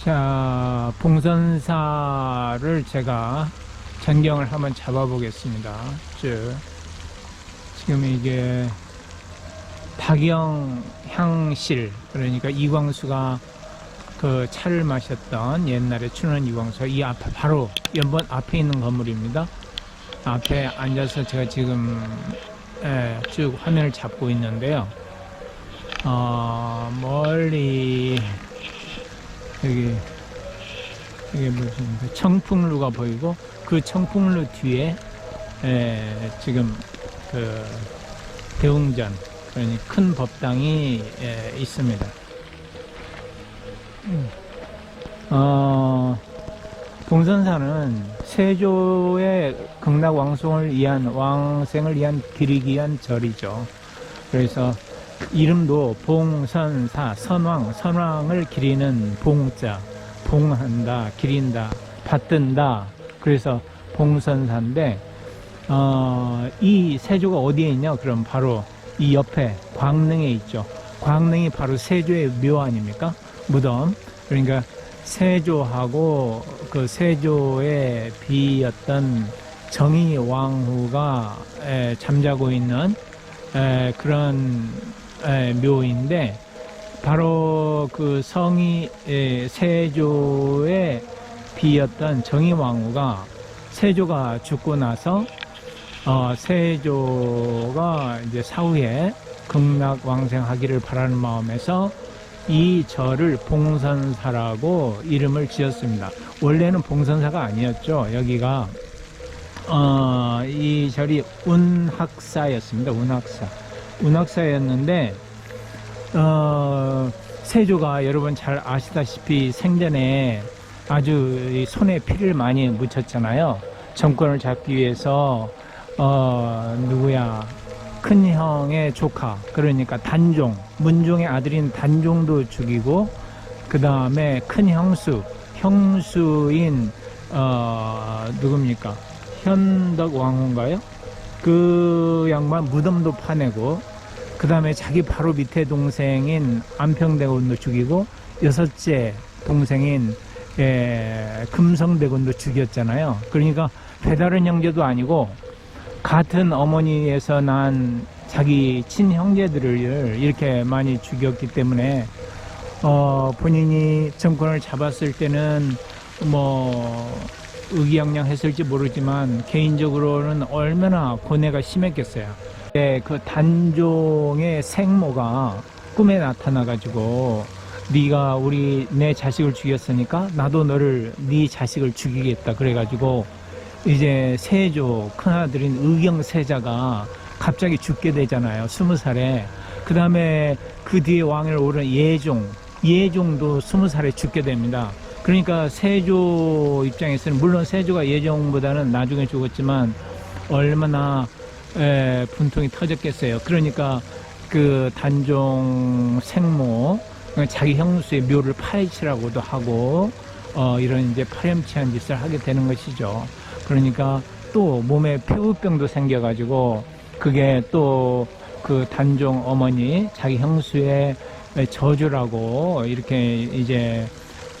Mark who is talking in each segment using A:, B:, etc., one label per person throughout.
A: 자, 봉선사를 제가 전경을 한번 잡아 보겠습니다. 지금 이게 박영향실, 그러니까 이광수가 그 차를 마셨던 옛날에 춘원 이광수가 이 앞에 바로 연번 앞에 있는 건물입니다. 앞에 앉아서 제가 지금 쭉 화면을 잡고 있는데요. 멀리 이게 무슨 청풍루가 보이고, 그 청풍루 뒤에 지금 그 대웅전, 그러니 큰 법당이 있습니다. 봉선사는 세조의 극락왕성을 위한 기리기 위한 절이죠. 그래서 이름도 봉선사, 선왕을 기리는 봉자, 봉한다, 기린다, 받든다. 그래서 봉선사인데, 이 세조가 어디에 있냐? 그럼 바로 이 옆에 광릉에 있죠. 광릉이 바로 세조의 묘 아닙니까? 무덤. 그러니까 세조하고 그 세조의 비였던 정의왕후가 잠자고 있는 그런 묘인데, 바로 그 세조의 비였던 정의왕후가 세조가 죽고 나서 세조가 이제 사후에 극락왕생하기를 바라는 마음에서 이 절을 봉선사라고 이름을 지었습니다. 원래는 봉선사가 아니었죠. 여기가 이 절이 운학사였습니다. 운학사였는데, 세조가 여러분 잘 아시다시피 생전에 아주 손에 피를 많이 묻혔잖아요. 정권을 잡기 위해서 큰 형의 조카, 그러니까 단종, 문종의 아들인 단종도 죽이고, 그 다음에 큰 형수인 누굽니까? 현덕왕후인가요? 그 양반 무덤도 파내고, 그 다음에 자기 바로 밑에 동생인 안평대군도 죽이고, 여섯째 동생인 금성대군도 죽였잖아요. 그러니까 배다른 형제도 아니고 같은 어머니에서 난 자기 친형제들을 이렇게 많이 죽였기 때문에 본인이 정권을 잡았을 때는 뭐 의기양양했을지 모르지만 개인적으로는 얼마나 고뇌가 심했겠어요. 그 단종의 생모가 꿈에 나타나가지고, 네가 내 자식을 죽였으니까 나도 네 자식을 죽이겠다. 그래가지고 이제 세조 큰아들인 의경세자가 갑자기 죽게 되잖아요. 20살에. 그 다음에 그 뒤에 왕을 오른 예종도 20살에 죽게 됩니다. 그러니까 세조 입장에서는, 물론 세조가 예종보다는 나중에 죽었지만 얼마나 분통이 터졌겠어요. 그러니까 그 단종 생모, 자기 형수의 묘를 파헤치라고도 하고 이런 이제 파렴치한 짓을 하게 되는 것이죠. 그러니까 또 몸에 폐우병도 생겨가지고, 그게 또 그 단종 어머니 자기 형수의 저주라고 이렇게 이제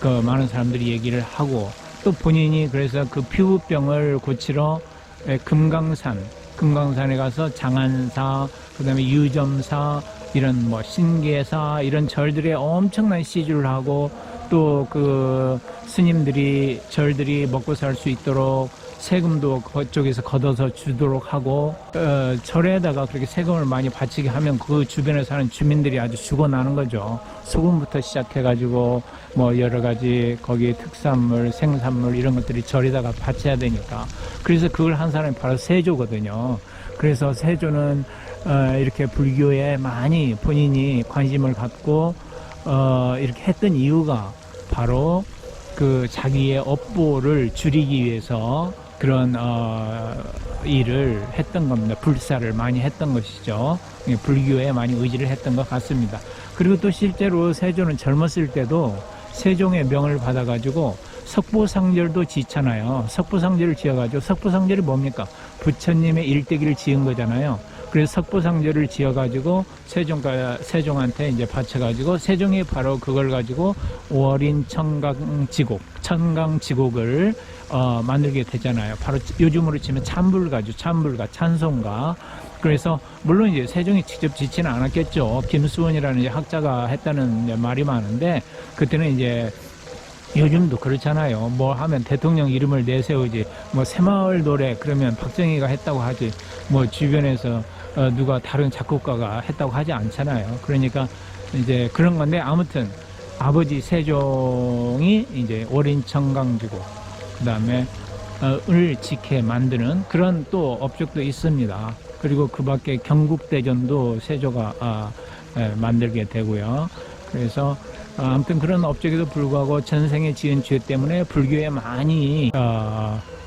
A: 그 많은 사람들이 얘기를 하고, 또 본인이 그래서 그 피부병을 고치러 금강산에 가서 장안사, 그 다음에 유점사, 이런 뭐 신계사, 이런 절들에 엄청난 시주를 하고, 또 그 스님들이 절들이 먹고 살 수 있도록 세금도 그쪽에서 걷어서 주도록 하고, 절에다가 그렇게 세금을 많이 바치게 하면 그 주변에 사는 주민들이 아주 죽어나는 거죠. 소금부터 시작해가지고 뭐 여러 가지 거기에 특산물, 생산물 이런 것들이 절에다가 바쳐야 되니까. 그래서 그걸 한 사람이 바로 세조거든요. 그래서 세조는 이렇게 불교에 많이 본인이 관심을 갖고 이렇게 했던 이유가 바로 그 자기의 업보를 줄이기 위해서 그런 일을 했던 겁니다. 불사를 많이 했던 것이죠. 불교에 많이 의지를 했던 것 같습니다. 그리고 또 실제로 세조는 젊었을 때도 세종의 명을 받아가지고 석보상절도 짓잖아요. 석보상절을 지어가지고, 석보상절이 뭡니까? 부처님의 일대기를 지은 거잖아요. 그래서 석보상제를 지어가지고 세종한테 이제 바쳐가지고 세종이 바로 그걸 가지고 월인 천강지곡을 만들게 되잖아요. 바로 요즘으로 치면 찬불가, 찬송가. 그래서 물론 이제 세종이 직접 짓지는 않았겠죠. 김수원이라는 이제 학자가 했다는 이제 말이 많은데, 그때는 이제 요즘도 그렇잖아요. 뭐 하면 대통령 이름을 내세우지, 뭐 새마을 노래 그러면 박정희가 했다고 하지, 뭐 주변에서 누가 다른 작곡가가 했다고 하지 않잖아요. 그러니까 이제 그런 건데, 아무튼 아버지 세종이 이제 월인 청강지곡, 그 다음에 을 지켜 만드는 그런 또 업적도 있습니다. 그리고 그 밖에 경국대전도 세조가 만들게 되고요. 그래서 아무튼 그런 업적에도 불구하고 전생에 지은 죄 때문에 불교에 많이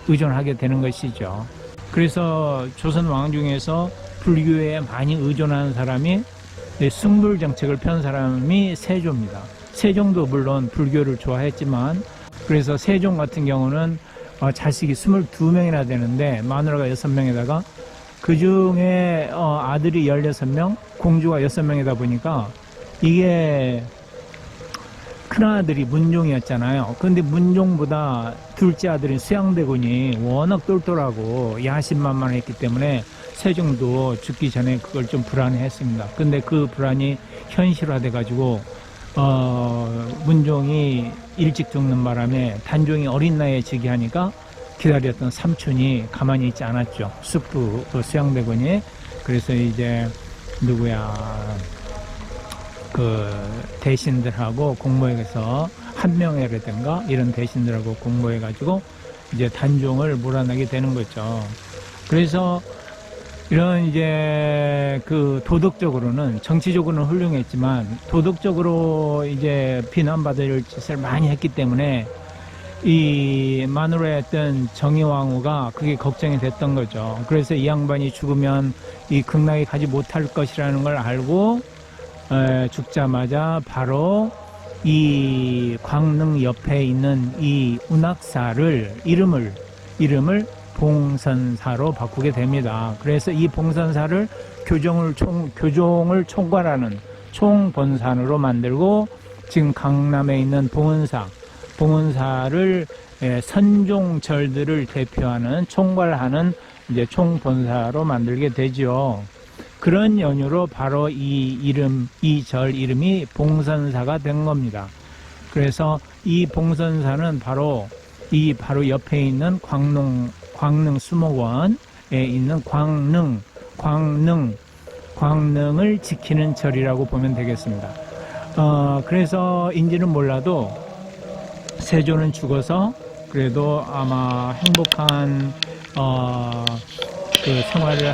A: 의존하게 되는 것이죠. 그래서 조선 왕 중에서 불교에 많이 의존하는 사람이, 승불 정책을 편 사람이 세조입니다. 세종도 물론 불교를 좋아했지만, 그래서 세종 같은 경우는 자식이 22명이나 되는데 마누라가 6명에다가 그 중에 아들이 16명, 공주가 6명이다 보니까, 이게 큰아들이 문종이었잖아요. 근데 문종보다 둘째 아들인 수양대군이 워낙 똘똘하고 야심만만했기 때문에 세종도 죽기 전에 그걸 좀 불안해했습니다. 근데 그 불안이 현실화돼 가지고 문종이 일찍 죽는 바람에 단종이 어린 나이에 즉위 하니까 기다렸던 삼촌이 가만히 있지 않았죠. 숙부 수양대군이. 그래서 이제 그 대신들하고 공모해서 한 명이라든가 이런 대신들하고 공모해가지고 이제 단종을 몰아내게 되는 거죠. 그래서 이런 이제 그 도덕적으로는, 정치적으로는 훌륭했지만 도덕적으로 이제 비난받을 짓을 많이 했기 때문에 이 마누라였던 정의왕후가 그게 걱정이 됐던 거죠. 그래서 이 양반이 죽으면 이 극락에 가지 못할 것이라는 걸 알고 죽자마자 바로 이 광릉 옆에 있는 이 운학사를 이름을 봉선사로 바꾸게 됩니다. 그래서 이 봉선사를 교종을 총괄하는 총본산으로 만들고, 지금 강남에 있는 봉은사를 선종절들을 대표하는 총괄하는 이제 총본사로 만들게 되죠. 그런 연유로 바로 이 절 이름이 봉선사가 된 겁니다. 그래서 이 봉선사는 바로 옆에 있는 광릉 수목원에 있는 광릉을 지키는 절이라고 보면 되겠습니다. 그래서 인지는 몰라도 세조는 죽어서 그래도 아마 행복한 그 생활을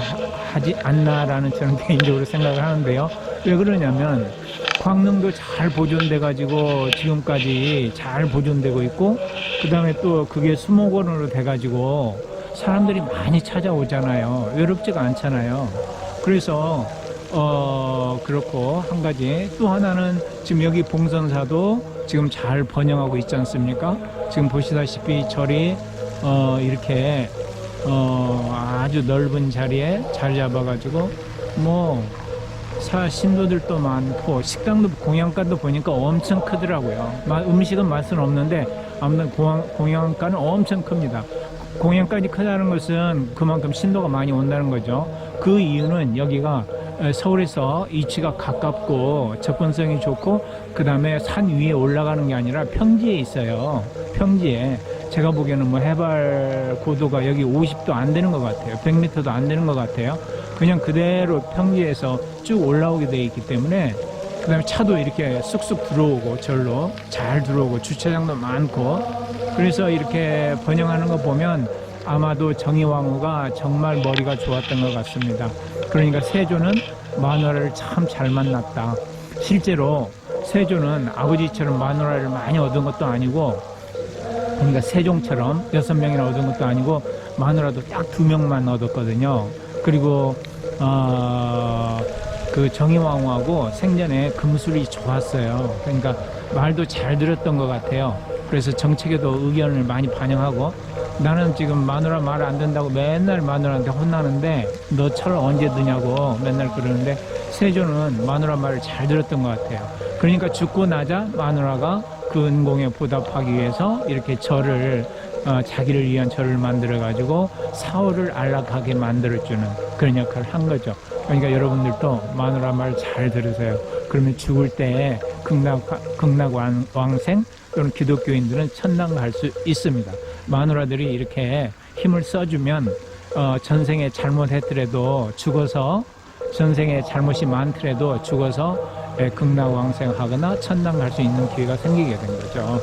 A: 하지 않나라는 저는 개인적으로 생각을 하는데요. 왜 그러냐면 광릉도 잘 보존돼 가지고 지금까지 잘 보존되고 있고, 그 다음에 또 그게 수목원으로 돼 가지고 사람들이 많이 찾아오잖아요. 외롭지가 않잖아요. 그래서 그렇고, 한 가지 또 하나는 지금 여기 봉선사도 지금 잘 번영하고 있지 않습니까? 지금 보시다시피 절이 이렇게 아주 넓은 자리에 자리 잡아가지고 신도들도 많고, 식당도 공양가도 보니까 엄청 크더라고요. 음식은 맛은 없는데 아무튼 공양가는 엄청 큽니다. 공양가가 크다는 것은 그만큼 신도가 많이 온다는 거죠. 그 이유는 여기가 서울에서 위치가 가깝고 접근성이 좋고, 그 다음에 산 위에 올라가는 게 아니라 평지에 있어요. 평지에. 제가 보기에는 해발 고도가 여기 50도 안 되는 것 같아요. 100m도 안 되는 것 같아요. 그냥 그대로 평지에서 쭉 올라오게 되어 있기 때문에, 그 다음에 차도 이렇게 쑥쑥 들어오고, 절로 잘 들어오고, 주차장도 많고, 그래서 이렇게 번영하는 거 보면 아마도 정의왕후가 정말 머리가 좋았던 것 같습니다. 그러니까 세조는 마누라를 참 잘 만났다. 실제로 세조는 아버지처럼 마누라를 많이 얻은 것도 아니고, 그러니까 세종처럼 6명이나 얻은 것도 아니고, 마누라도 딱 2명만 얻었거든요. 그리고 그 정의왕후하고 생전에 금술이 좋았어요. 그러니까 말도 잘 들었던 것 같아요. 그래서 정책에도 의견을 많이 반영하고, 나는 지금 마누라 말 안 듣는다고 맨날 마누라한테 혼나는데 너 철 언제 드냐고 맨날 그러는데, 세조는 마누라 말을 잘 들었던 것 같아요. 그러니까 죽고 나자 마누라가 그 은공에 보답하기 위해서 이렇게 절을 자기를 위한 절을 만들어 가지고 사후를 안락하게 만들어주는 그런 역할을 한 거죠. 그러니까 여러분들도 마누라 말 잘 들으세요. 그러면 죽을 때 극락왕생 또는 기독교인들은 천당 갈 수 있습니다. 마누라들이 이렇게 힘을 써주면 전생에 잘못했더라도 죽어서, 전생에 잘못이 많더라도 죽어서 극락왕생하거나 천당 갈 수 있는 기회가 생기게 된 거죠.